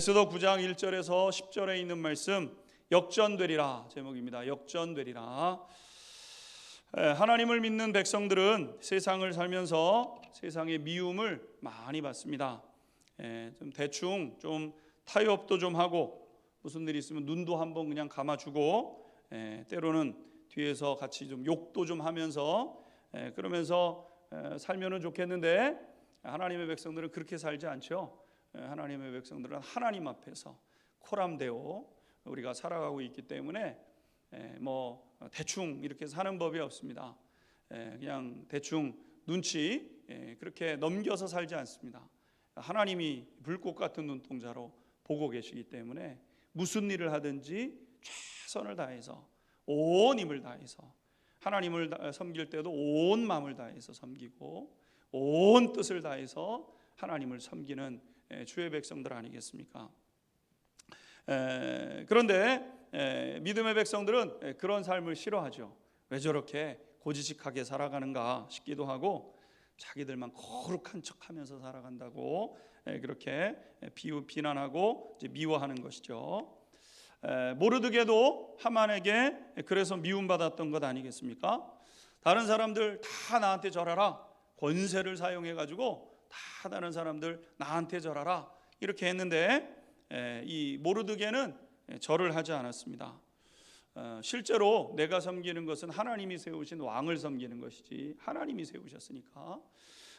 에스더 9장 1절에서 10절에 있는 말씀, 역전되리라 제목입니다. 역전되리라. 하나님을 믿는 백성들은 세상을 살면서 세상의 미움을 많이 받습니다. 좀 대충 좀 타협도 좀 하고, 무슨 일이 있으면 눈도 한번 그냥 감아주고, 때로는 뒤에서 같이 좀 욕도 좀 하면서, 그러면서 살면은 좋겠는데, 하나님의 백성들은 그렇게 살지 않죠. 하나님의 백성들은 하나님 앞에서 코람되어 우리가 살아가고 있기 때문에 뭐 대충 이렇게 사는 법이 없습니다. 그냥 대충 눈치 그렇게 넘겨서 살지 않습니다. 하나님이 불꽃 같은 눈동자로 보고 계시기 때문에 무슨 일을 하든지 최선을 다해서 온 힘을 다해서 하나님을 섬길 때도 온 마음을 다해서 섬기고 온 뜻을 다해서 하나님을 섬기는 주의 백성들 아니겠습니까? 그런데 믿음의 백성들은 그런 삶을 싫어하죠. 왜 저렇게 고지식하게 살아가는가 싶기도 하고, 자기들만 거룩한 척하면서 살아간다고 그렇게 비난하고 미워하는 것이죠. 모르드게도 하만에게 그래서 미움받았던 것 아니겠습니까? 다른 사람들 다 나한테 절하라, 권세를 사용해 가지고 다 다른 사람들 나한테 절하라 이렇게 했는데, 이 모르드게는 절을 하지 않았습니다. 실제로 내가 섬기는 것은 하나님이 세우신 왕을 섬기는 것이지, 하나님이 세우셨으니까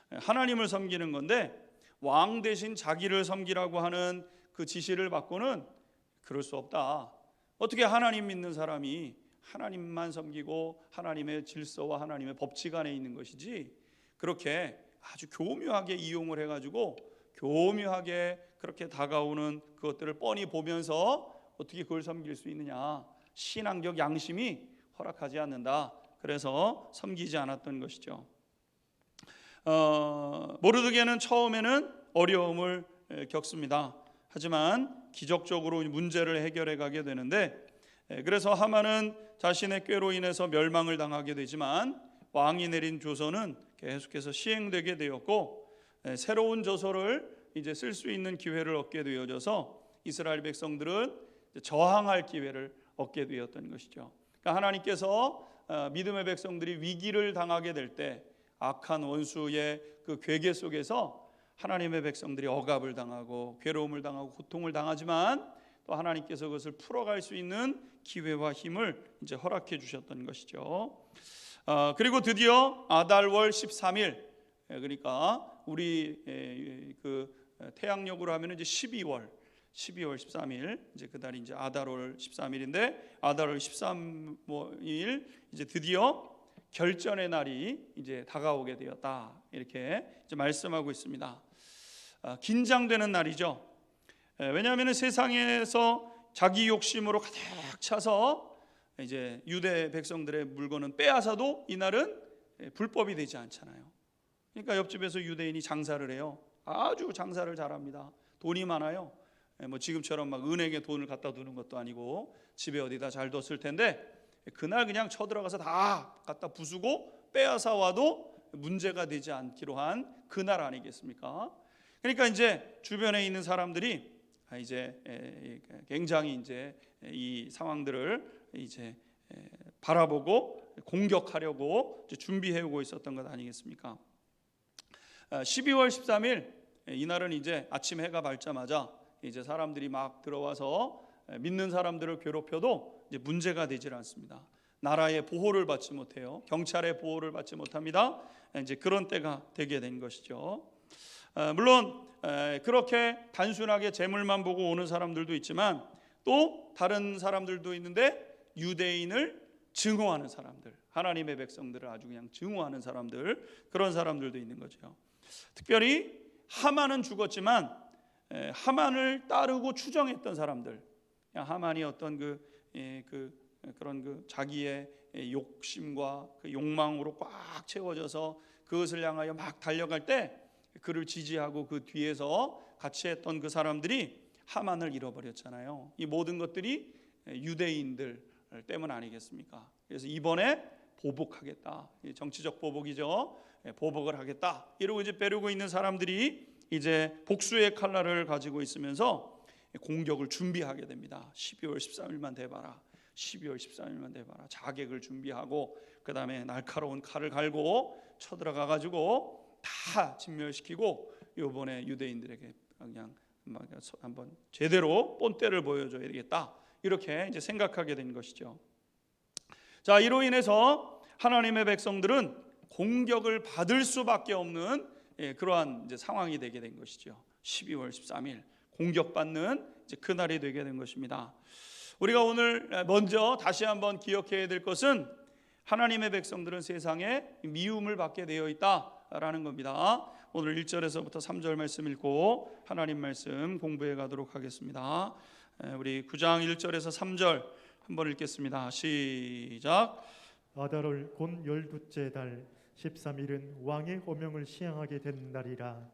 하나님을 섬기는 건데, 왕 대신 자기를 섬기라고 하는 그 지시를 받고는 그럴 수 없다. 어떻게 하나님 믿는 사람이 하나님만 섬기고 하나님의 질서와 하나님의 법칙 안에 있는 것이지, 그렇게 아주 교묘하게 이용을 해가지고 교묘하게 그렇게 다가오는 그것들을 뻔히 보면서 어떻게 그걸 섬길 수 있느냐, 신앙적 양심이 허락하지 않는다. 그래서 섬기지 않았던 것이죠. 모르드게는 처음에는 어려움을 겪습니다. 하지만 기적적으로 문제를 해결해 가게 되는데, 그래서 하만은 자신의 꾀로 인해서 멸망을 당하게 되지만 왕이 내린 조서는 계속해서 시행되게 되었고, 새로운 조서를 이제 쓸 수 있는 기회를 얻게 되어져서 이스라엘 백성들은 저항할 기회를 얻게 되었던 것이죠. 그러니까 하나님께서 믿음의 백성들이 위기를 당하게 될 때, 악한 원수의 그 괴계 속에서 하나님의 백성들이 억압을 당하고 괴로움을 당하고 고통을 당하지만, 또 하나님께서 그것을 풀어갈 수 있는 기회와 힘을 이제 허락해 주셨던 것이죠. 그리고 드디어 아달월 13일, 그러니까 우리 그 태양력으로 하면 이제 12월 13일, 이제 그달이 이제 아달월 13일인데, 아달월 13일 이제 드디어 결전의 날이 이제 다가오게 되었다, 이렇게 이제 말씀하고 있습니다. 긴장되는 날이죠. 왜냐하면 세상에서 자기 욕심으로 가득 차서 이제 유대 백성들의 물건은 빼앗아도 이날은 불법이 되지 않잖아요. 그러니까 옆집에서 유대인이 장사를 해요. 아주 장사를 잘합니다. 돈이 많아요. 뭐 지금처럼 막 은행에 돈을 갖다 두는 것도 아니고 집에 어디다 잘 뒀을 텐데, 그날 그냥 쳐들어가서 다 갖다 부수고 빼앗아 와도 문제가 되지 않기로 한 그날 아니겠습니까? 그러니까 이제 주변에 있는 사람들이 이제 굉장히 이제 이 상황들을 이제 바라보고 공격하려고 이제 준비해오고 있었던 것 아니겠습니까? 12월 13일 이날은 이제 아침 해가 밝자마자 이제 사람들이 막 들어와서 믿는 사람들을 괴롭혀도 이제 문제가 되질 않습니다. 나라의 보호를 받지 못해요. 경찰의 보호를 받지 못합니다. 이제 그런 때가 되게 된 것이죠. 물론 그렇게 단순하게 재물만 보고 오는 사람들도 있지만, 또 다른 사람들도 있는데, 유대인을 증오하는 사람들, 하나님의 백성들을 아주 그냥 증오하는 사람들, 그런 사람들도 있는 거죠. 특별히 하만은 죽었지만 하만을 따르고 추정했던 사람들, 하만이 어떤 그런 그 자기의 욕심과 그 욕망으로 꽉 채워져서 그것을 향하여 막 달려갈 때 그를 지지하고 그 뒤에서 같이 했던 그 사람들이 하만을 잃어버렸잖아요. 이 모든 것들이 유대인들 때문 아니겠습니까? 그래서 이번에 보복하겠다, 정치적 보복이죠. 보복을 하겠다 이러고 이제 빼려고 있는 사람들이 이제 복수의 칼날을 가지고 있으면서 공격을 준비하게 됩니다. 12월 13일만 돼봐라. 12월 13일만 돼봐라. 자객을 준비하고 그 다음에 날카로운 칼을 갈고 쳐들어가 가지고 다 진멸시키고 이번에 유대인들에게 그냥 한번 제대로 본때를 보여줘야 되겠다. 이렇게 이제 생각하게 된 것이죠. 자, 이로 인해서 하나님의 백성들은 공격을 받을 수밖에 없는 그러한 이제 상황이 되게 된 것이죠. 12월 13일 공격받는 이제 그날이 되게 된 것입니다. 우리가 오늘 먼저 다시 한번 기억해야 될 것은 하나님의 백성들은 세상에 미움을 받게 되어 있다라는 겁니다. 오늘 1절에서부터 3절 말씀 읽고 하나님 말씀 공부해 가도록 하겠습니다. 우리 9장 1절에서 3절 한번 읽겠습니다. 시작. 아달월 곧 12째 달 13일은 왕의 호명을 시행하게 된 날이라.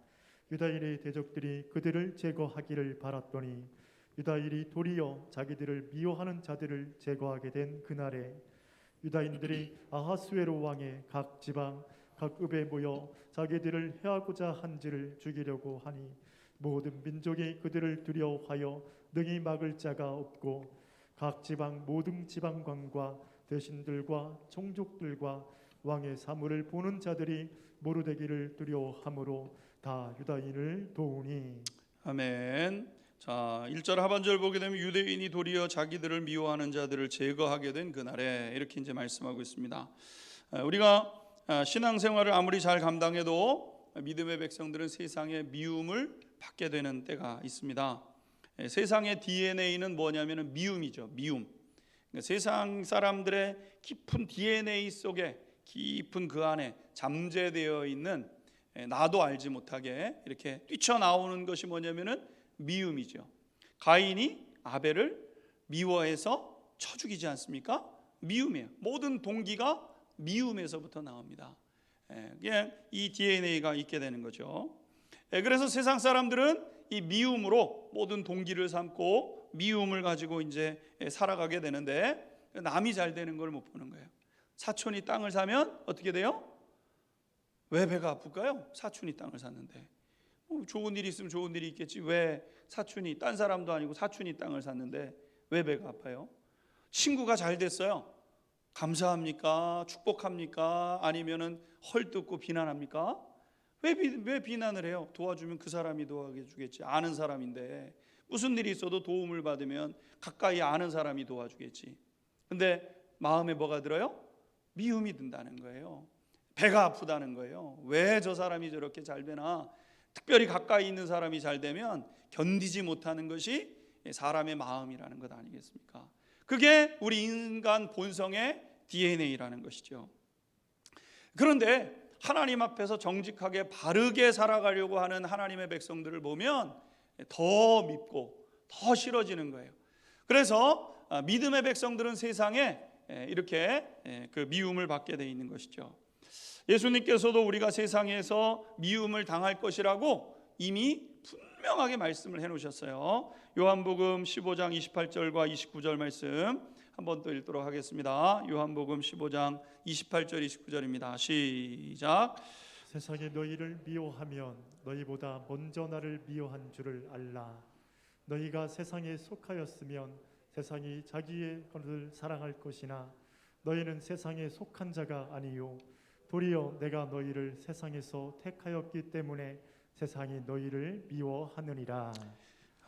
유다인의 대적들이 그들을 제거하기를 바랐더니 유다인이 도리어 자기들을 미워하는 자들을 제거하게 된 그날에 유다인들이 아하수에로 왕의 각 지방 각 읍에 모여 자기들을 해하고자 한지를 죽이려고 하니 모든 민족이 그들을 두려워하여 능히 막을 자가 없고 각 지방 모든 지방관과 대신들과 총족들과 왕의 사물을 보는 자들이 모르되기를 두려워하므로 다 유다인을 도우니. 아멘. 자, 1절 하반절 보게 되면 유대인이 도리어 자기들을 미워하는 자들을 제거하게 된 그날에 이렇게 이제 말씀하고 있습니다. 우리가 신앙생활을 아무리 잘 감당해도 믿음의 백성들은 세상의 미움을 받게 되는 때가 있습니다. 세상의 DNA는 뭐냐면 미움이죠. 미움. 그러니까 세상 사람들의 깊은 DNA 속에 깊은 그 안에 잠재되어 있는 나도 알지 못하게 이렇게 뛰쳐나오는 것이 뭐냐면은 미움이죠. 가인이 아벨을 미워해서 쳐 죽이지 않습니까? 미움이에요. 모든 동기가 미움에서부터 나옵니다. 그냥 이 DNA가 있게 되는 거죠. 그래서 세상 사람들은 이 미움으로 모든 동기를 삼고 미움을 가지고 이제 살아가게 되는데 남이 잘 되는 걸 못 보는 거예요. 사촌이 땅을 사면 어떻게 돼요? 왜 배가 아플까요? 사촌이 땅을 샀는데 좋은 일이 있으면 좋은 일이 있겠지. 왜 사촌이 딴 사람도 아니고 사촌이 땅을 샀는데 왜 배가 아파요? 친구가 잘 됐어요. 감사합니까? 축복합니까? 아니면은 헐뜯고 비난합니까? 왜 비난을 해요? 도와주면 그 사람이 도와주겠지. 아는 사람인데 무슨 일이 있어도 도움을 받으면 가까이 아는 사람이 도와주겠지. 근데 마음에 뭐가 들어요? 미움이 든다는 거예요. 배가 아프다는 거예요. 왜 저 사람이 저렇게 잘 되나? 특별히 가까이 있는 사람이 잘 되면 견디지 못하는 것이 사람의 마음이라는 것 아니겠습니까? 그게 우리 인간 본성의 DNA라는 것이죠. 그런데 하나님 앞에서 정직하게 바르게 살아가려고 하는 하나님의 백성들을 보면 더 밉고 더 싫어지는 거예요. 그래서 믿음의 백성들은 세상에 이렇게 그 미움을 받게 돼 있는 것이죠. 예수님께서도 우리가 세상에서 미움을 당할 것이라고 이미 분명하게 말씀을 해놓으셨어요. 요한복음 15장 28절과 29절 말씀 한번 또 읽도록 하겠습니다. 요한복음 15장 28절 29절입니다. 시작. 세상이 너희를 미워하면 너희보다 먼저 나를 미워한 줄을 알라. 너희가 세상에 속하였으면 세상이 자기의 것을 사랑할 것이나 너희는 세상에 속한 자가 아니요 도리어 내가 너희를 세상에서 택하였기 때문에 세상이 너희를 미워하느니라.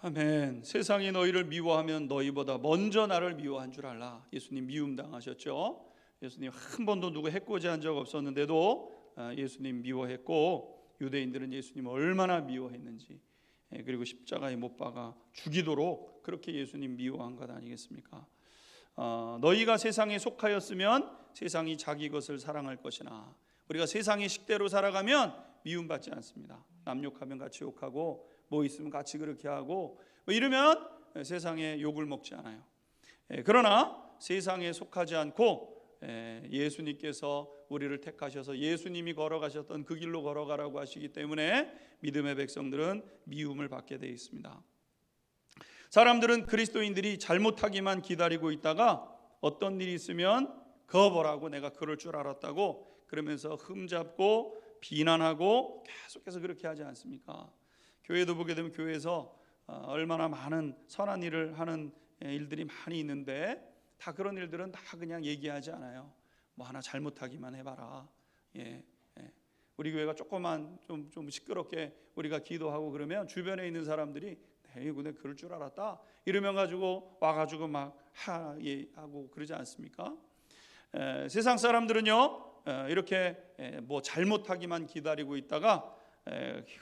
아멘. 세상이 너희를 미워하면 너희보다 먼저 나를 미워한 줄 알라. 예수님 미움 당하셨죠. 예수님 한 번도 누구 해코지 한 적 없었는데도 예수님 미워했고 유대인들은 예수님 얼마나 미워했는지 그리고 십자가에 못 박아 죽이도록 그렇게 예수님 미워한 것 아니겠습니까? 너희가 세상에 속하였으면 세상이 자기 것을 사랑할 것이나 우리가 세상의 식대로 살아가면 미움받지 않습니다. 남 욕하면 같이 욕하고 뭐 있으면 같이 그렇게 하고 뭐 이러면 세상에 욕을 먹지 않아요. 그러나 세상에 속하지 않고 예수님께서 우리를 택하셔서 예수님이 걸어가셨던 그 길로 걸어가라고 하시기 때문에 믿음의 백성들은 미움을 받게 되어 있습니다. 사람들은 그리스도인들이 잘못하기만 기다리고 있다가 어떤 일이 있으면 그거 보라고 내가 그럴 줄 알았다고 그러면서 흠잡고 비난하고 계속해서 그렇게 하지 않습니까? 교회도 보게 되면 교회에서 얼마나 많은 선한 일을 하는 일들이 많이 있는데 다 그런 일들은 다 그냥 얘기하지 않아요. 뭐 하나 잘못하기만 해봐라. 우리 교회가 조금만 좀 시끄럽게 우리가 기도하고 그러면 주변에 있는 사람들이 에이 근데 그럴 줄 알았다 이러면 가지고 와가지고 막 하고 그러지 않습니까? 세상 사람들은요 이렇게 뭐 잘못하기만 기다리고 있다가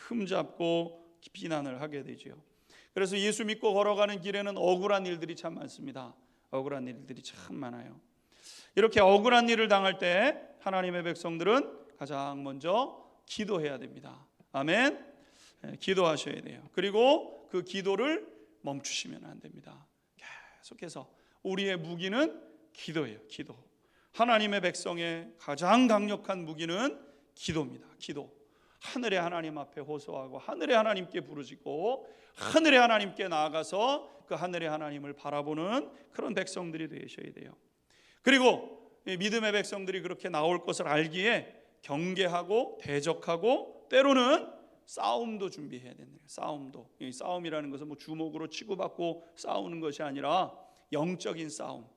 흠잡고 비난을 하게 되죠. 그래서 예수 믿고 걸어가는 길에는 억울한 일들이 참 많습니다. 억울한 일들이 참 많아요. 이렇게 억울한 일을 당할 때 하나님의 백성들은 가장 먼저 기도해야 됩니다. 아멘. 기도하셔야 돼요. 그리고 그 기도를 멈추시면 안 됩니다. 계속해서 우리의 무기는 기도예요. 기도. 하나님의 백성의 가장 강력한 무기는 기도입니다. 기도. 하늘의 하나님 앞에 호소하고 하늘의 하나님께 부르짖고 하늘의 하나님께 나아가서 그 하늘의 하나님을 바라보는 그런 백성들이 되셔야 돼요. 그리고 믿음의 백성들이 그렇게 나올 것을 알기에 경계하고 대적하고 때로는 싸움도 준비해야 된다. 싸움도. 이 싸움이라는 것은 뭐 주먹으로 치고받고 싸우는 것이 아니라 영적인 싸움.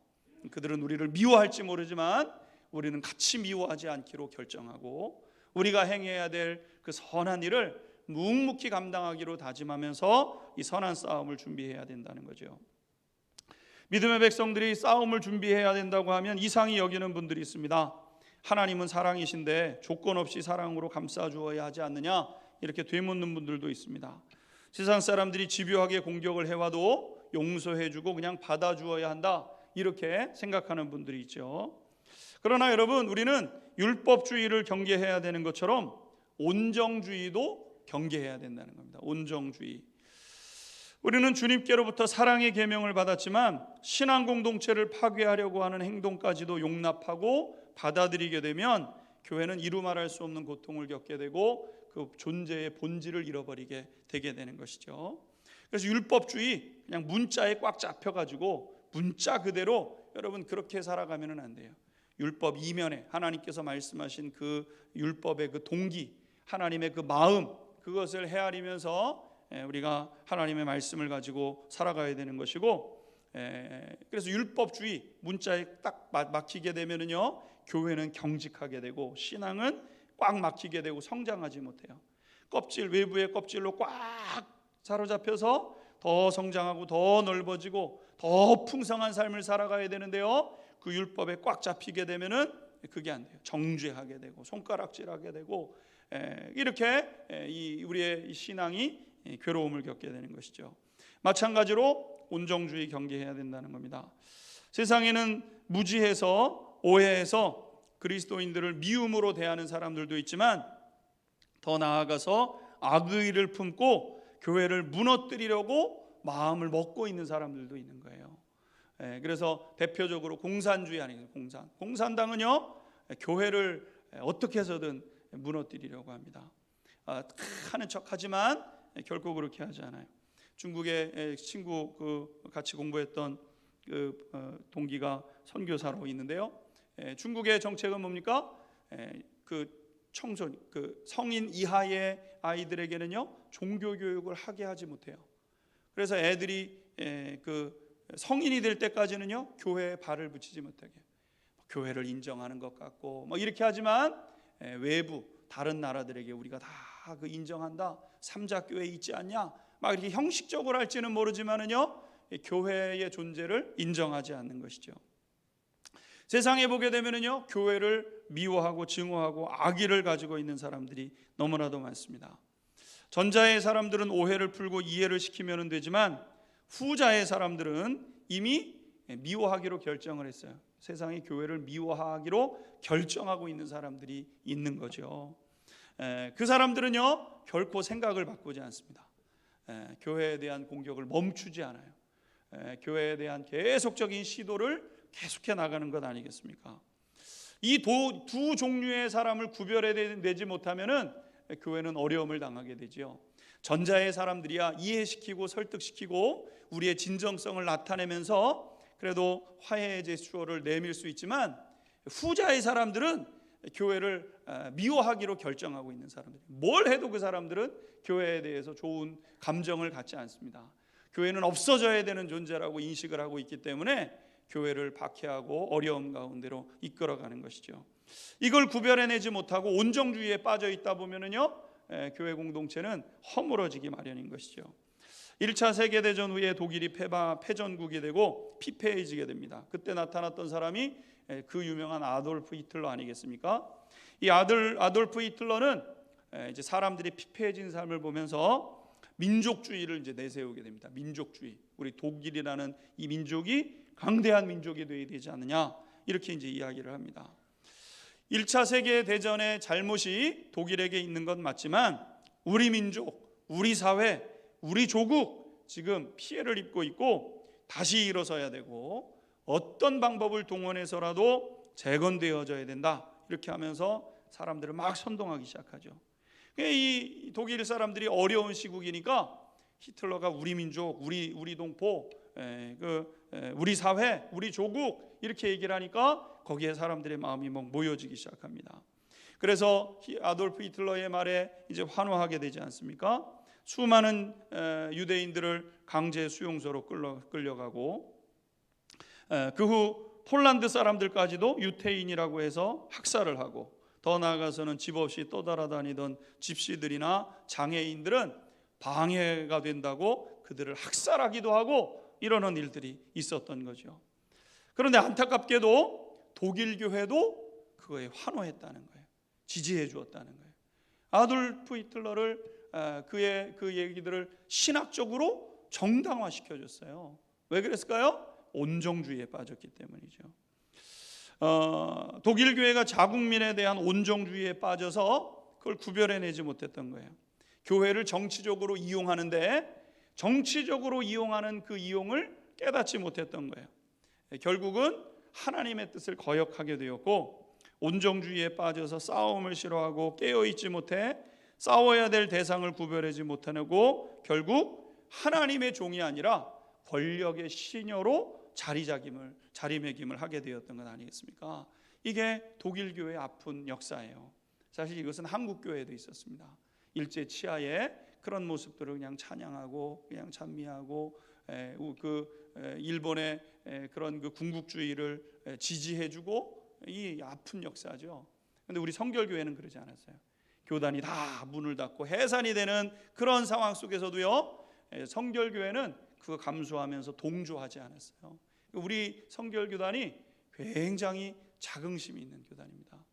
그들은 우리를 미워할지 모르지만 우리는 같이 미워하지 않기로 결정하고 우리가 행해야 될 그 선한 일을 묵묵히 감당하기로 다짐하면서 이 선한 싸움을 준비해야 된다는 거죠. 믿음의 백성들이 싸움을 준비해야 된다고 하면 이상히 여기는 분들이 있습니다. 하나님은 사랑이신데 조건 없이 사랑으로 감싸주어야 하지 않느냐 이렇게 되묻는 분들도 있습니다. 세상 사람들이 집요하게 공격을 해와도 용서해주고 그냥 받아주어야 한다 이렇게 생각하는 분들이 있죠. 그러나 여러분 우리는 율법주의를 경계해야 되는 것처럼 온정주의도 경계해야 된다는 겁니다. 온정주의. 우리는 주님께로부터 사랑의 계명을 받았지만 신앙 공동체를 파괴하려고 하는 행동까지도 용납하고 받아들이게 되면 교회는 이루 말할 수 없는 고통을 겪게 되고 그 존재의 본질을 잃어버리게 되게 되는 것이죠. 그래서 율법주의 그냥 문자에 꽉 잡혀가지고 문자 그대로 여러분 그렇게 살아가면 안 돼요. 율법 이면에 하나님께서 말씀하신 그 율법의 그 동기 하나님의 그 마음 그것을 헤아리면서 우리가 하나님의 말씀을 가지고 살아가야 되는 것이고 그래서 율법주의 문자에 딱 막히게 되면은요 교회는 경직하게 되고 신앙은 꽉 막히게 되고 성장하지 못해요. 껍질 외부의 껍질로 꽉 사로잡혀서 더 성장하고 더 넓어지고 더 풍성한 삶을 살아가야 되는데요 그 율법에 꽉 잡히게 되면은 그게 안 돼요. 정죄하게 되고 손가락질하게 되고 이렇게 우리의 신앙이 괴로움을 겪게 되는 것이죠. 마찬가지로 온정주의 경계해야 된다는 겁니다. 세상에는 무지해서 오해해서 그리스도인들을 미움으로 대하는 사람들도 있지만 더 나아가서 악의를 품고 교회를 무너뜨리려고 마음을 먹고 있는 사람들도 있는 거예요. 그래서 대표적으로 공산주의 아니에요. 공산당은요 교회를 어떻게 해서든 무너뜨리려고 합니다. 하는 척하지만 결코 그렇게 하지 않아요. 중국의 친구 같이 공부했던 동기가 선교사로 있는데요. 중국의 정책은 뭡니까? 청소년, 성인 이하의 아이들에게는요 종교 교육을 하게 하지 못해요. 그래서 애들이 성인이 될 때까지는요 교회에 발을 붙이지 못하게 교회를 인정하는 것 같고 뭐 이렇게 하지만 외부 다른 나라들에게 우리가 다 그 인정한다 삼자교회 있지 않냐 막 이렇게 형식적으로 할지는 모르지만은요 교회의 존재를 인정하지 않는 것이죠. 세상에 보게 되면은요 교회를 미워하고 증오하고 악의를 가지고 있는 사람들이 너무나도 많습니다. 전자의 사람들은 오해를 풀고 이해를 시키면 되지만 후자의 사람들은 이미 미워하기로 결정을 했어요. 세상의 교회를 미워하기로 결정하고 있는 사람들이 있는 거죠. 그 사람들은요 결코 생각을 바꾸지 않습니다. 교회에 대한 공격을 멈추지 않아요. 교회에 대한 계속적인 시도를 계속해 나가는 것 아니겠습니까? 이 두 종류의 사람을 구별해내지 못하면은 교회는 어려움을 당하게 되죠. 전자의 사람들이야 이해시키고 설득시키고 우리의 진정성을 나타내면서 그래도 화해의 제스처를 내밀 수 있지만 후자의 사람들은 교회를 미워하기로 결정하고 있는 사람들. 뭘 해도 그 사람들은 교회에 대해서 좋은 감정을 갖지 않습니다. 교회는 없어져야 되는 존재라고 인식을 하고 있기 때문에 교회를 박해하고 어려움 가운데로 이끌어가는 것이죠. 이걸 구별해내지 못하고 온정주의에 빠져 있다 보면은요, 교회 공동체는 허물어지기 마련인 것이죠. 1차 세계대전 후에 독일이 패전국이 되고 피폐해지게 됩니다. 그때 나타났던 사람이 그 유명한 아돌프 히틀러 아니겠습니까? 이 아돌프 히틀러는 이제 사람들이 피폐해진 삶을 보면서 민족주의를 이제 내세우게 됩니다. 민족주의. 우리 독일이라는 이 민족이 강대한 민족이 되어야 되지 않느냐, 이렇게 이제 이야기를 합니다. 1차 세계대전의 잘못이 독일에게 있는 건 맞지만 우리 민족, 우리 사회, 우리 조국 지금 피해를 입고 있고 다시 일어서야 되고 어떤 방법을 동원해서라도 재건되어져야 된다, 이렇게 하면서 사람들을 막 선동하기 시작하죠. 이 독일 사람들이 어려운 시국이니까 히틀러가 우리 민족, 우리 동포, 우리 사회, 우리 조국 이렇게 얘기를 하니까 거기에 사람들의 마음이 모여지기 시작합니다. 그래서 아돌프 히틀러의 말에 이제 환호하게 되지 않습니까? 수많은 유대인들을 강제 수용소로 끌려가고 그 후 폴란드 사람들까지도 유태인이라고 해서 학살을 하고, 더 나아가서는 집 없이 떠돌아다니던 집시들이나 장애인들은 방해가 된다고 그들을 학살하기도 하고 이러는 일들이 있었던 거죠. 그런데 안타깝게도 독일 교회도 그거에 환호했다는 거예요. 지지해 주었다는 거예요. 아돌프 히틀러를 그의 그 얘기들을 신학적으로 정당화시켜 줬어요. 왜 그랬을까요? 온정주의에 빠졌기 때문이죠. 독일 교회가 자국민에 대한 온정주의에 빠져서 그걸 구별해내지 못했던 거예요. 교회를 정치적으로 이용하는데 정치적으로 이용하는 그 이용을 깨닫지 못했던 거예요. 결국은 하나님의 뜻을 거역하게 되었고, 온정주의에 빠져서 싸움을 싫어하고 깨어있지 못해 싸워야 될 대상을 구별하지 못하고 결국 하나님의 종이 아니라 권력의 시녀로 자리매김을 하게 되었던 것 아니겠습니까? 이게 독일 교회의 아픈 역사예요. 사실 이것은 한국 교회에도 있었습니다. 일제 치하에 그런 모습들을 그냥 찬양하고 그냥 찬미하고 일본의 그런 그 군국주의를 지지해주고, 이 아픈 역사죠. 그런데 우리 성결교회는 그러지 않았어요. 교단이 다 문을 닫고 해산이 되는 그런 상황 속에서도요, 성결교회는 그거 감수하면서 동조하지 않았어요. 우리 성결교단이 굉장히 자긍심이 있는 교단입니다.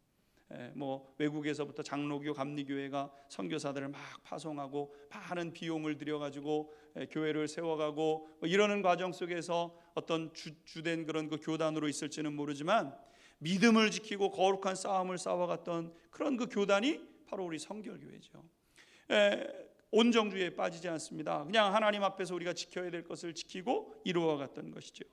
외국에서부터 장로교, 감리교회가 선교사들을 막 파송하고 많은 비용을 들여가지고 교회를 세워가고 이러는 과정 속에서 어떤 주된 그런 그 교단으로 있을지는 모르지만 믿음을 지키고 거룩한 싸움을 싸워갔던 그런 그 교단이 바로 우리 성결교회죠. 온정주의에 빠지지 않습니다. 그냥 하나님 앞에서 우리가 지켜야 될 것을 지키고 이루어갔던 것이죠.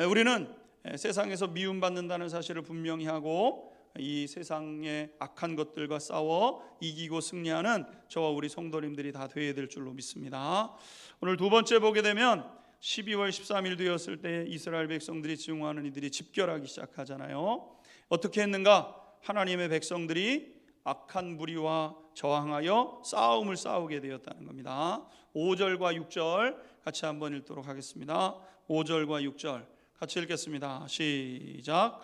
우리는 세상에서 미움받는다는 사실을 분명히 하고 이 세상의 악한 것들과 싸워 이기고 승리하는 저와 우리 성도님들이 다 되어야 될 줄로 믿습니다. 오늘 두 번째 보게 되면 12월 13일 되었을 때 이스라엘 백성들이 증오하는 이들이 집결하기 시작하잖아요. 어떻게 했는가? 하나님의 백성들이 악한 무리와 저항하여 싸움을 싸우게 되었다는 겁니다. 5절과 6절 같이 한번 읽도록 하겠습니다. 5절과 6절 같이 읽겠습니다. 시작.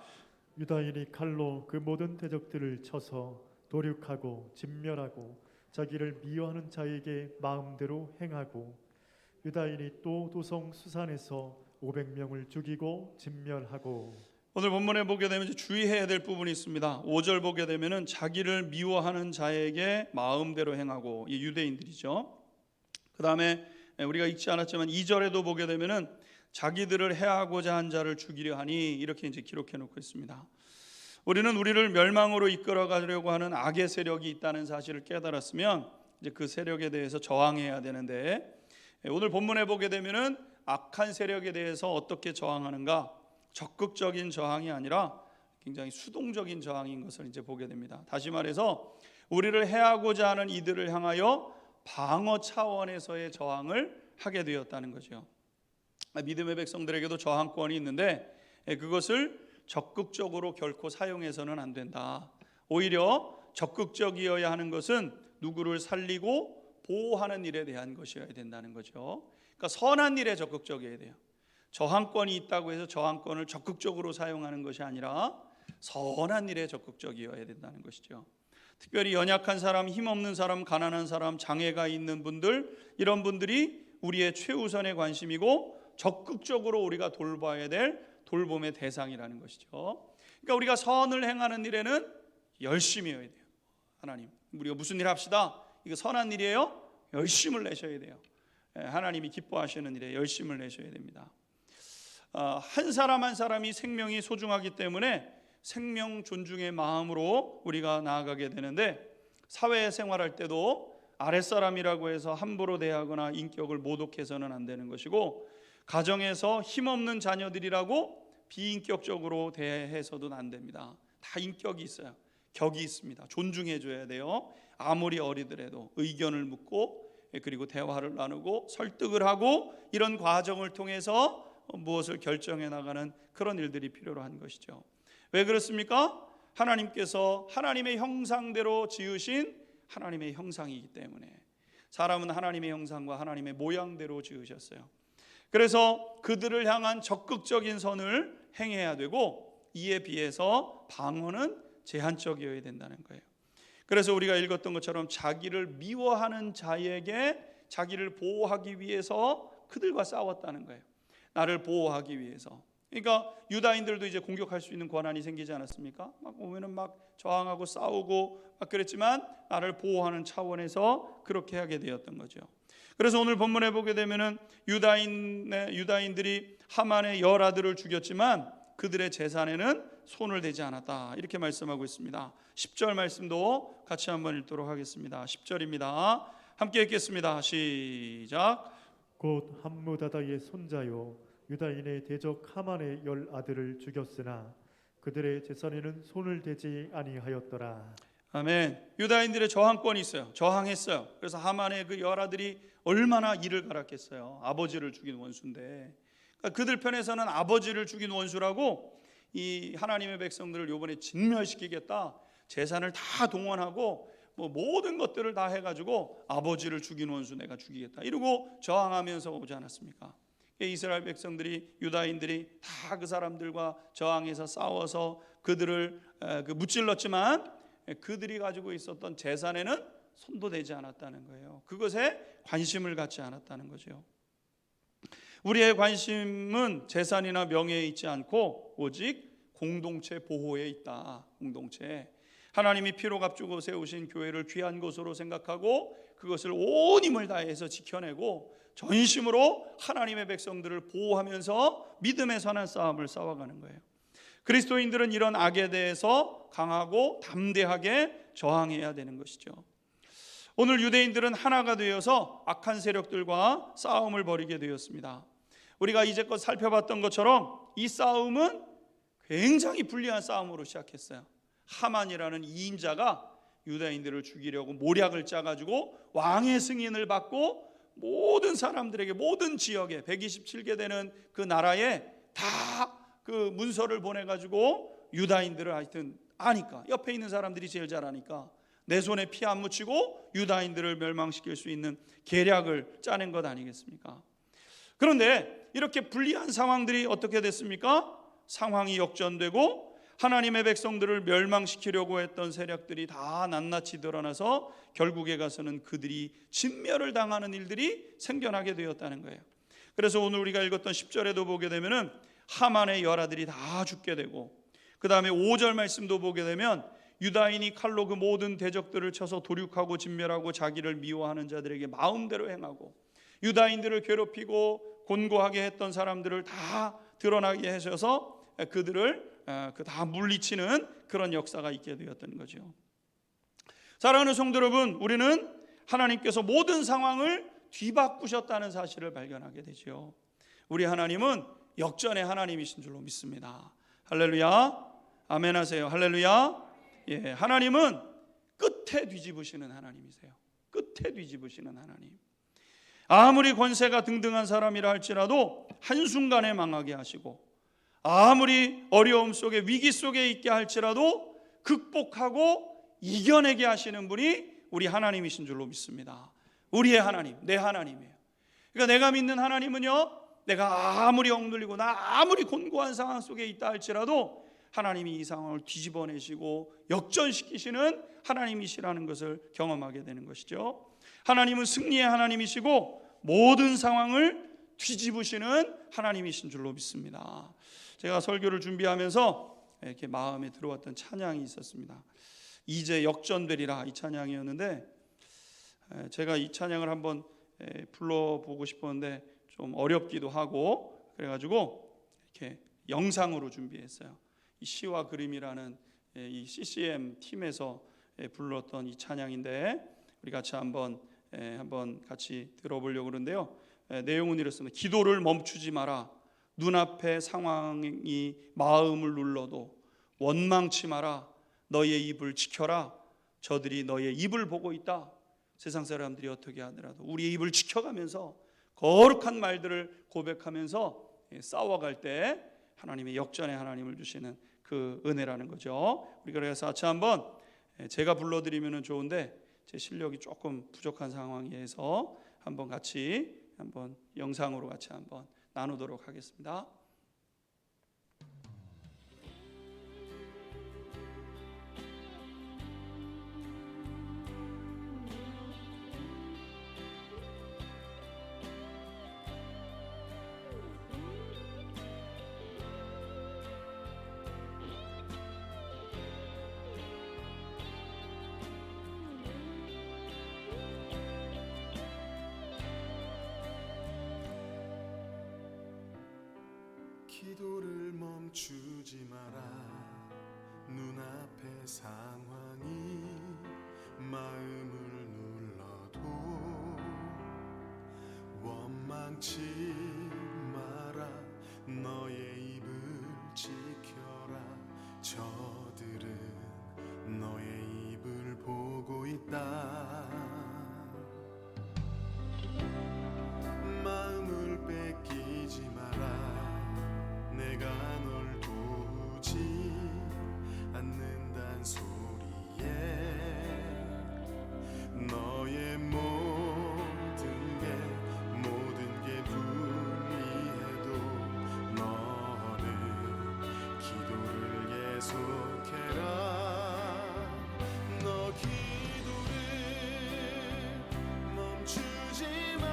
유다인이 칼로 그 모든 대적들을 쳐서 도륙하고 진멸하고 자기를 미워하는 자에게 마음대로 행하고, 유다인이 또 도성 수산에서 500명을 죽이고 진멸하고. 오늘 본문에 보게 되면 주의해야 될 부분이 있습니다. 5절 보게 되면은 자기를 미워하는 자에게 마음대로 행하고, 이 유대인들이죠. 그 다음에 우리가 읽지 않았지만 2절에도 보게 되면은 자기들을 해하고자 한 자를 죽이려 하니, 이렇게 이제 기록해 놓고 있습니다. 우리는 우리를 멸망으로 이끌어 가려고 하는 악의 세력이 있다는 사실을 깨달았으면 이제 그 세력에 대해서 저항해야 되는데, 오늘 본문에 보게 되면은 악한 세력에 대해서 어떻게 저항하는가? 적극적인 저항이 아니라 굉장히 수동적인 저항인 것을 이제 보게 됩니다. 다시 말해서 우리를 해하고자 하는 이들을 향하여 방어 차원에서의 저항을 하게 되었다는 거죠. 믿음의 백성들에게도 저항권이 있는데 그것을 적극적으로 결코 사용해서는 안 된다. 오히려 적극적이어야 하는 것은 누구를 살리고 보호하는 일에 대한 것이어야 된다는 거죠. 그러니까 선한 일에 적극적이어야 돼요. 저항권이 있다고 해서 저항권을 적극적으로 사용하는 것이 아니라 선한 일에 적극적이어야 된다는 것이죠. 특별히 연약한 사람, 힘없는 사람, 가난한 사람, 장애가 있는 분들, 이런 분들이 우리의 최우선의 관심이고 적극적으로 우리가 돌봐야 될 돌봄의 대상이라는 것이죠. 그러니까 우리가 선을 행하는 일에는 열심히 해야 돼요. 하나님, 우리가 무슨 일 합시다. 이거 선한 일이에요. 열심을 내셔야 돼요. 하나님이 기뻐하시는 일에 열심을 내셔야 됩니다. 한 사람 한 사람이 생명이 소중하기 때문에 생명 존중의 마음으로 우리가 나아가게 되는데, 사회생활할 때도 아랫사람이라고 해서 함부로 대하거나 인격을 모독해서는 안 되는 것이고, 가정에서 힘없는 자녀들이라고 비인격적으로 대해서도 안 됩니다. 다 인격이 있어요. 격이 있습니다. 존중해 줘야 돼요. 아무리 어리더라도 의견을 묻고, 그리고 대화를 나누고 설득을 하고, 이런 과정을 통해서 무엇을 결정해 나가는 그런 일들이 필요로 한 것이죠. 왜 그렇습니까? 하나님께서 하나님의 형상대로 지으신 하나님의 형상이기 때문에. 사람은 하나님의 형상과 하나님의 모양대로 지으셨어요. 그래서 그들을 향한 적극적인 선을 행해야 되고, 이에 비해서 방어는 제한적이어야 된다는 거예요. 그래서 우리가 읽었던 것처럼 자기를 미워하는 자에게 자기를 보호하기 위해서 그들과 싸웠다는 거예요. 나를 보호하기 위해서. 그러니까 유다인들도 이제 공격할 수 있는 권한이 생기지 않았습니까? 막 오면은 막 저항하고 싸우고 막 그랬지만, 나를 보호하는 차원에서 그렇게 하게 되었던 거죠. 그래서 오늘 본문에 보게 되면은 유다인들이 하만의 열 아들을 죽였지만 그들의 재산에는 손을 대지 않았다, 이렇게 말씀하고 있습니다. 10절 말씀도 같이 한번 읽도록 하겠습니다. 10절입니다. 함께 읽겠습니다. 시작. 곧 함무다다의 손자요 유다인의 대적 하만의 열 아들을 죽였으나 그들의 재산에는 손을 대지 아니하였더라. 아멘. 유다인들의 저항권이 있어요. 저항했어요. 그래서 하만의 그 열 아들이 얼마나 이를 갈았겠어요. 아버지를 죽인 원수인데. 그러니까 그들 편에서는 아버지를 죽인 원수라고 이 하나님의 백성들을 이번에 진멸시키겠다, 재산을 다 동원하고 뭐 모든 것들을 다 해가지고 아버지를 죽인 원수 내가 죽이겠다, 이러고 저항하면서 오지 않았습니까? 이스라엘 백성들이, 유다인들이 다 그 사람들과 저항해서 싸워서 그들을 무찔렀지만 그들이 가지고 있었던 재산에는 손도 대지 않았다는 거예요. 그것에 관심을 갖지 않았다는 거죠. 우리의 관심은 재산이나 명예에 있지 않고 오직 공동체 보호에 있다. 공동체, 하나님이 피로 값주고 세우신 교회를 귀한 것으로 생각하고 그것을 온 힘을 다해서 지켜내고 전심으로 하나님의 백성들을 보호하면서 믿음의 선한 싸움을 싸워가는 거예요. 그리스도인들은 이런 악에 대해서 강하고 담대하게 저항해야 되는 것이죠. 오늘 유대인들은 하나가 되어서 악한 세력들과 싸움을 벌이게 되었습니다. 우리가 이제껏 살펴봤던 것처럼 이 싸움은 굉장히 불리한 싸움으로 시작했어요. 하만이라는 2인자가 유다인들을 죽이려고 모략을 짜가지고 왕의 승인을 받고 모든 사람들에게, 모든 지역에 127개 되는 그 나라에 다 그 문서를 보내가지고 유다인들을 하여튼 아니까, 옆에 있는 사람들이 제일 잘 아니까 내 손에 피 안 묻히고 유다인들을 멸망시킬 수 있는 계략을 짜낸 것 아니겠습니까? 그런데 이렇게 불리한 상황들이 어떻게 됐습니까? 상황이 역전되고 하나님의 백성들을 멸망시키려고 했던 세력들이 다 낱낱이 드러나서 결국에 가서는 그들이 진멸을 당하는 일들이 생겨나게 되었다는 거예요. 그래서 오늘 우리가 읽었던 10절에도 보게 되면은 하만의 열 아들이 다 죽게 되고, 그 다음에 5절 말씀도 보게 되면 유다인이 칼로 그 모든 대적들을 쳐서 도륙하고 진멸하고 자기를 미워하는 자들에게 마음대로 행하고, 유다인들을 괴롭히고 곤고하게 했던 사람들을 다 드러나게 하셔서 그들을 다 물리치는 그런 역사가 있게 되었던 거죠. 사랑하는 성도 여러분, 우리는 하나님께서 모든 상황을 뒤바꾸셨다는 사실을 발견하게 되죠. 우리 하나님은 역전의 하나님이신 줄로 믿습니다. 할렐루야, 아멘 하세요. 할렐루야. 예, 하나님은 끝에 뒤집으시는 하나님이세요. 끝에 뒤집으시는 하나님. 아무리 권세가 등등한 사람이라 할지라도 한순간에 망하게 하시고, 아무리 어려움 속에 위기 속에 있게 할지라도 극복하고 이겨내게 하시는 분이 우리 하나님이신 줄로 믿습니다. 우리의 하나님, 내 하나님이에요. 그러니까 내가 믿는 하나님은요, 내가 아무리 억눌리고 나 아무리 곤고한 상황 속에 있다 할지라도 하나님이 이 상황을 뒤집어내시고 역전시키시는 하나님이시라는 것을 경험하게 되는 것이죠. 하나님은 승리의 하나님이시고 모든 상황을 뒤집으시는 하나님이신 줄로 믿습니다. 제가 설교를 준비하면서 이렇게 마음에 들어왔던 찬양이 있었습니다. 이제 역전되리라, 이 찬양이었는데 제가 이 찬양을 한번 불러보고 싶었는데 좀 어렵기도 하고 그래가지고 이렇게 영상으로 준비했어요. 이 시와 그림이라는 이 CCM 팀에서 불렀던 이 찬양인데 우리 같이 한번 같이 들어보려고 그러는데요. 내용은 이렇습니다. 기도를 멈추지 마라. 눈앞의 상황이 마음을 눌러도 원망치 마라. 너의 입을 지켜라. 저들이 너의 입을 보고 있다. 세상 사람들이 어떻게 하더라도 우리의 입을 지켜가면서 거룩한 말들을 고백하면서 싸워갈 때 하나님의 역전의 하나님을 주시는 그 은혜라는 거죠. 우리가 그래서 같이 한번 제가 불러드리면 좋은데 제 실력이 조금 부족한 상황에서 한번 같이 한번 영상으로 같이 한번 나누도록 하겠습니다. 기도를 멈추지 마라. 눈앞의 상황이 마음을 눌러도 원망치 마라. 너의 입을 지켜라. 저들은 너의 입을 보고 있다. 마음을 뺏기지 마라. 내가 널 도우지 않는단 소리에 너의 모든 게 불리해도 너는 기도를 계속해라. 너 기도를 멈추지 마.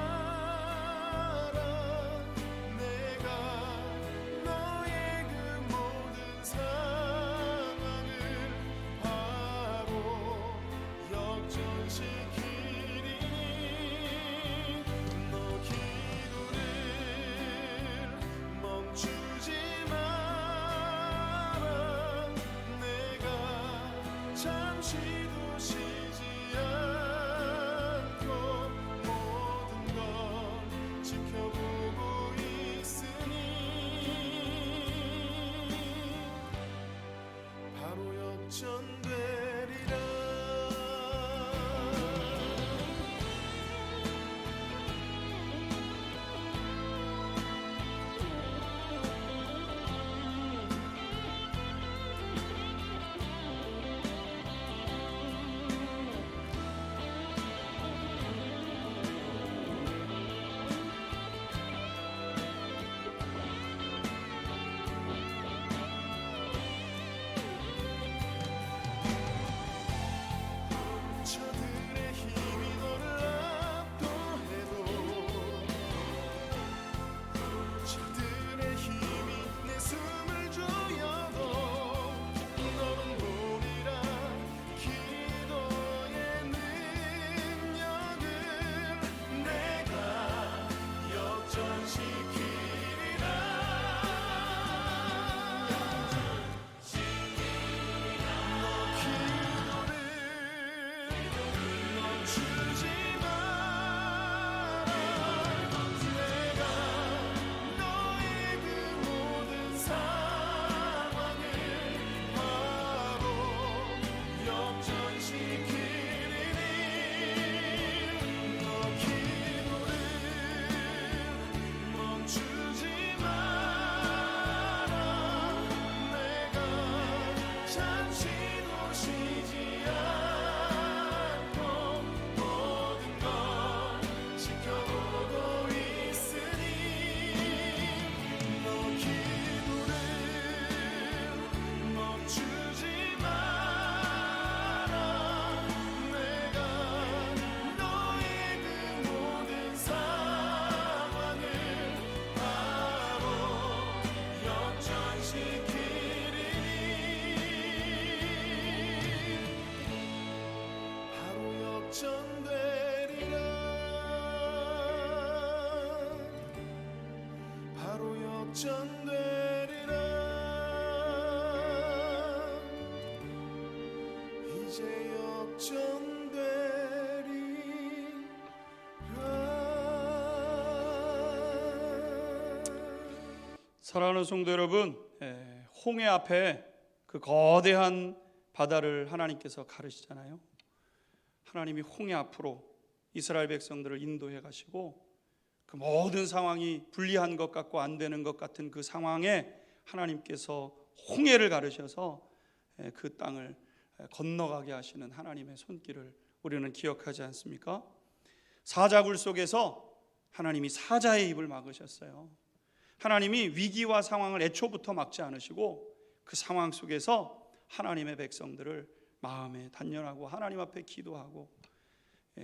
잠시도 쉬지 않고 모든 걸 지켜보고 있으니 바로 역전되리라. 역전되리라 이제 사랑하는 성도 여러분, 홍해 앞에 그 거대한 바다를 하나님께서 가르시잖아요. 하나님이 홍해 앞으로 이스라엘 백성들을 인도해 가시고 그 모든 상황이 불리한 것 같고 안 되는 것 같은 그 상황에 하나님께서 홍해를 가르셔서 그 땅을 건너가게 하시는 하나님의 손길을 우리는 기억하지 않습니까? 사자굴 속에서 하나님이 사자의 입을 막으셨어요. 하나님이 위기와 상황을 애초부터 막지 않으시고 그 상황 속에서 하나님의 백성들을 마음에 단련하고 하나님 앞에 기도하고,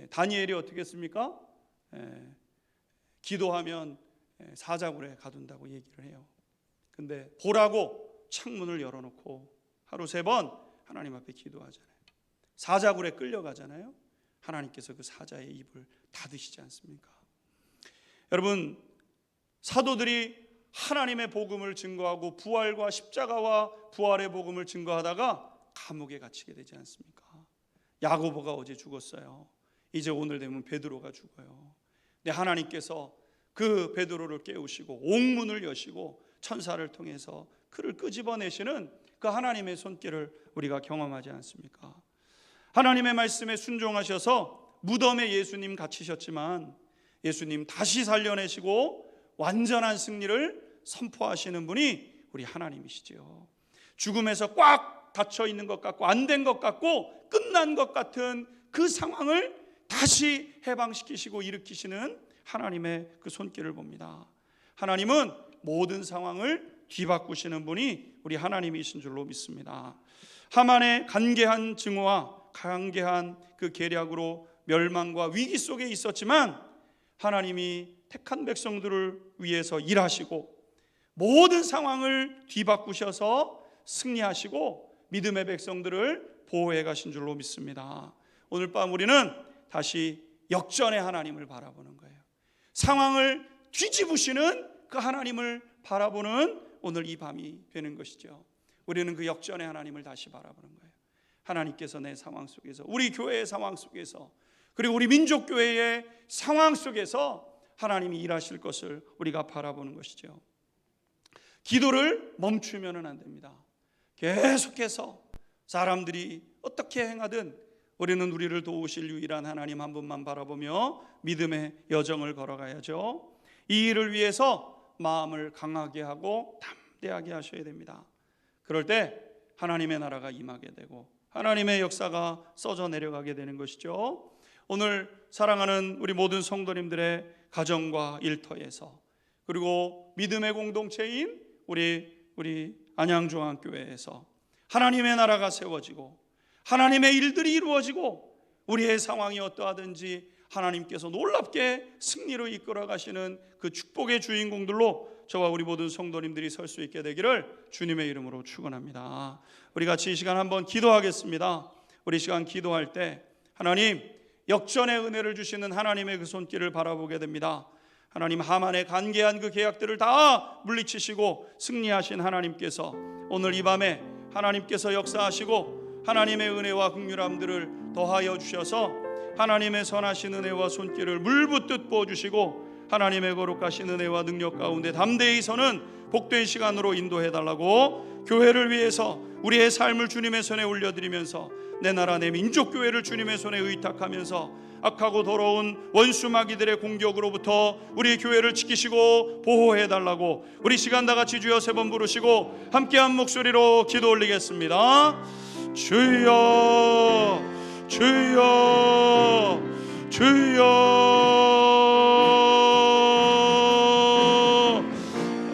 다니엘이 어떻게 했습니까? 기도하면 사자굴에 가둔다고 얘기를 해요. 근데 보라고 창문을 열어놓고 하루 3번 하나님 앞에 기도하잖아요. 사자굴에 끌려가잖아요. 하나님께서 그 사자의 입을 닫으시지 않습니까? 여러분, 사도들이 하나님의 복음을 증거하고 부활과 십자가와 부활의 복음을 증거하다가 감옥에 갇히게 되지 않습니까? 야고보가 어제 죽었어요. 이제 오늘 되면 베드로가 죽어요. 근데 하나님께서 그 베드로를 깨우시고 옥문을 여시고 천사를 통해서 그를 끄집어내시는 그 하나님의 손길을 우리가 경험하지 않습니까? 하나님의 말씀에 순종하셔서 무덤에 예수님 갇히셨지만 예수님 다시 살려내시고 완전한 승리를 선포하시는 분이 우리 하나님이시죠. 죽음에서 꽉 닫혀 있는 것 같고 안 된 것 같고 끝난 것 같은 그 상황을 다시 해방시키시고 일으키시는 하나님의 그 손길을 봅니다. 하나님은 모든 상황을 뒤바꾸시는 분이 우리 하나님이신 줄로 믿습니다. 하만의 간계한 증오와 간계한 그 계략으로 멸망과 위기 속에 있었지만 하나님이 택한 백성들을 위해서 일하시고 모든 상황을 뒤바꾸셔서 승리하시고 믿음의 백성들을 보호해 가신 줄로 믿습니다. 오늘 밤 우리는 다시 역전의 하나님을 바라보는 거예요. 상황을 뒤집으시는 그 하나님을 바라보는 오늘 이 밤이 되는 것이죠. 우리는 그 역전의 하나님을 다시 바라보는 거예요. 하나님께서 내 상황 속에서, 우리 교회의 상황 속에서, 그리고 우리 민족교회의 상황 속에서 하나님이 일하실 것을 우리가 바라보는 것이죠. 기도를 멈추면 안 됩니다. 계속해서 사람들이 어떻게 행하든 우리는 우리를 도우실 유일한 하나님 한 분만 바라보며 믿음의 여정을 걸어가야죠. 이 일을 위해서 마음을 강하게 하고 담대하게 하셔야 됩니다. 그럴 때 하나님의 나라가 임하게 되고 하나님의 역사가 쏟아 내려가게 되는 것이죠. 오늘 사랑하는 우리 모든 성도님들의 가정과 일터에서, 그리고 믿음의 공동체인 우리 안양중앙교회에서 하나님의 나라가 세워지고 하나님의 일들이 이루어지고 우리의 상황이 어떠하든지 하나님께서 놀랍게 승리로 이끌어 가시는 그 축복의 주인공들로 저와 우리 모든 성도님들이 설 수 있게 되기를 주님의 이름으로 축원합니다. 우리 같이 이 시간 한번 기도하겠습니다. 우리 시간 기도할 때 하나님, 역전의 은혜를 주시는 하나님의 그 손길을 바라보게 됩니다. 하나님, 하만의 간계한 그 계약들을 다 물리치시고 승리하신 하나님께서 오늘 이 밤에 하나님께서 역사하시고 하나님의 은혜와 긍휼함들을 더하여 주셔서 하나님의 선하신 은혜와 손길을 물붓듯 부어주시고 하나님의 거룩하신 은혜와 능력 가운데 담대히 서는 복된 시간으로 인도해달라고, 교회를 위해서 우리의 삶을 주님의 손에 올려드리면서 내 나라 내 민족교회를 주님의 손에 의탁하면서 악하고 더러운 원수 마귀들의 공격으로부터 우리 교회를 지키시고 보호해달라고 우리 시간 다같이 주여 3번 부르시고 함께한 목소리로 기도 올리겠습니다. 주여 주여 주여.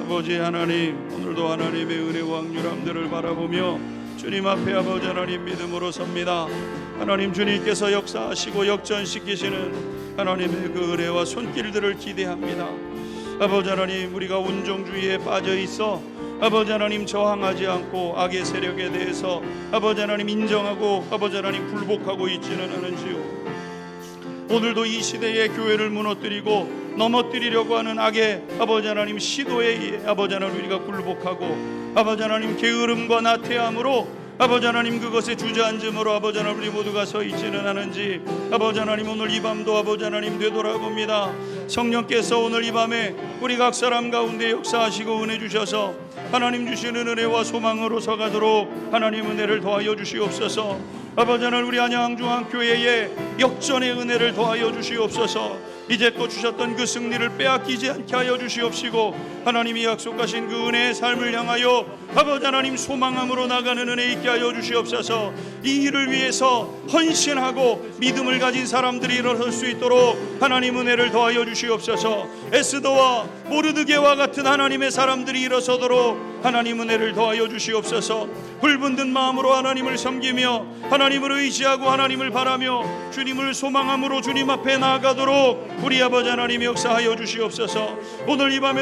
아버지 하나님, 오늘도 하나님의 은혜와 긍휼함들을 바라보며 주님 앞에 아버지 하나님 믿음으로 섭니다. 하나님, 주님께서 역사하시고 역전시키시는 하나님의 그 은혜와 손길들을 기대합니다. 아버지 하나님, 우리가 온종주의에 빠져 있어 아버지 하나님 저항하지 않고 악의 세력에 대해서 아버지 하나님 인정하고 아버지 하나님 굴복하고 있지는 않은지요. 오늘도 이 시대의 교회를 무너뜨리고 넘어뜨리려고 하는 악의 아버지 하나님 시도에 의해 아버지 하나님 우리가 굴복하고 아버지 하나님 게으름과 나태함으로 아버지 하나님 그것에 주저앉음으로 아버지 하나님 우리 모두가 서 있지는 않은지 아버지 하나님 오늘 이 밤도 아버지 하나님 되돌아봅니다. 성령께서 오늘 이 밤에 우리 각 사람 가운데 역사하시고 은혜 주셔서 하나님 주시는 은혜와 소망으로 서가도록 하나님 은혜를 더하여 주시옵소서. 아버지 하나님 우리 안양중앙교회에 역전의 은혜를 더하여 주시옵소서. 이제껏 주셨던 그 승리를 빼앗기지 않게 하여 주시옵시고 하나님이 약속하신 그 은혜의 삶을 향하여 아버지 하나님 소망함으로 나가는 은혜 있게 하여 주시옵소서. 이 일을 위해서 헌신하고 믿음을 가진 사람들이 일어설 수 있도록 하나님 은혜를 더하여 주시옵소서. 에스더와 모르드게와 같은 하나님의 사람들이 일어서도록 하나님 은혜를 더하여 주시옵소서. 불붙는 마음으로 하나님을 섬기며 하나님을 의지하고 하나님을 바라며 주님을 소망함으로 주님 앞에 나아가도록 우리 아버지 하나님 역사하여 주시옵소서. 오늘 이 밤에